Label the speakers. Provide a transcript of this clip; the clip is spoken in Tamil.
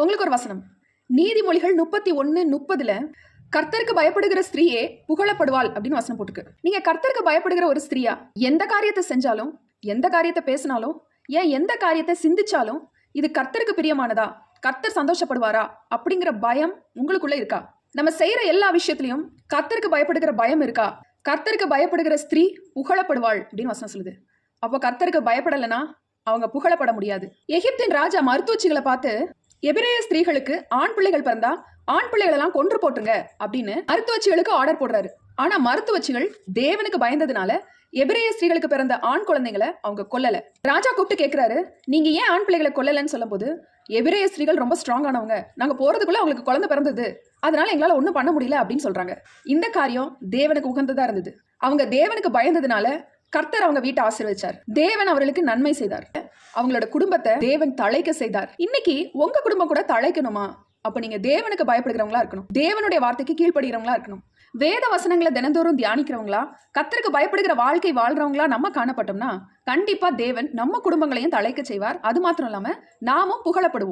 Speaker 1: உங்களுக்கு ஒரு வசனம், நீதிமொழிகள் 31:30 கர்த்தருக்கு பயப்படுகிற ஸ்திரீயே புகழப்படுவாள் அப்படின்னு வசனம் போட்டுக்கு. நீங்க கர்த்தருக்கு பயப்படுகிற ஒரு ஸ்திரீயா எந்த காரியத்தை செஞ்சாலும், எந்த காரியத்தை பேசினாலும், ஏன் எந்த காரியத்தை சிந்திச்சாலும் இது கர்த்தருக்கு பிரியமானதா, கர்த்தர் சந்தோஷப்படுவாரா அப்படிங்கிற பயம் உங்களுக்குள்ள இருக்கா? நம்ம செய்யற எல்லா விஷயத்திலையும் கர்த்தருக்கு பயப்படுகிற பயம் இருக்கா? கர்த்தருக்கு பயப்படுகிற ஸ்திரீ புகழப்படுவாள் அப்படின்னு வசனம் சொல்லுது. அப்போ கர்த்தருக்கு பயப்படலைன்னா அவங்க புகழப்பட முடியாது. எகிப்தின் ராஜா மருத்துவச்சிகளை பார்த்து, எபிரேய ஸ்திரீகளுக்கு ஆண் பிள்ளைகள் பிறந்தா ஆண் பிள்ளைகள் எல்லாம் கொன்று போட்டுருங்க அப்படின்னு மருத்துவச்சிகளுக்கு ஆர்டர் போடுறாரு. ஆனா மருத்துவச்சிகள் தேவனுக்கு பயந்ததுனால எபிரேய ஸ்திரீகளுக்கு பிறந்த ஆண் குழந்தைகளை அவங்க கொல்லல. ராஜா கூப்பிட்டு கேட்கிறாரு, நீங்க ஏன் ஆண் பிள்ளைகளை கொல்லலன்னு சொல்லும் போது, எபிரேய ஸ்திரீகள் ரொம்ப ஸ்ட்ராங்கானவங்க, நாங்க போறதுக்குள்ள அவங்களுக்கு குழந்தை பிறந்தது, அதனால எங்களால ஒன்றும் பண்ண முடியல அப்படின்னு சொல்றாங்க. இந்த காரியம் தேவனுக்கு உகந்ததா இருந்தது. அவங்க தேவனுக்கு பயந்ததுனால கர்த்தர் அவங்க வீட்டை ஆசீர்வதிச்சார். தேவன் அவர்களுக்கு நன்மை செய்தார். அவங்களோட குடும்பத்தை தேவன் தழைக்க செய்தார். இன்னைக்கு உங்க குடும்பம் கூட தழைக்கணுமா? அப்ப நீங்க தேவனுக்கு பயப்படுகிறவங்களா இருக்கணும். தேவனுடைய வார்த்தைக்கு கீழ்ப்படுகிறவங்களா இருக்கணும். வேத வசனங்களை தினந்தோறும் தியானிக்கிறவங்களா, கர்த்தருக்கு பயப்படுகிற வாழ்க்கை வாழ்றவங்களா நம்ம காணப்பட்டோம்னா கண்டிப்பா தேவன் நம்ம குடும்பங்களையும் தழைக்க செய்வார். அது மாத்திரம் இல்லாம நாமும் புகழப்படுவோம்.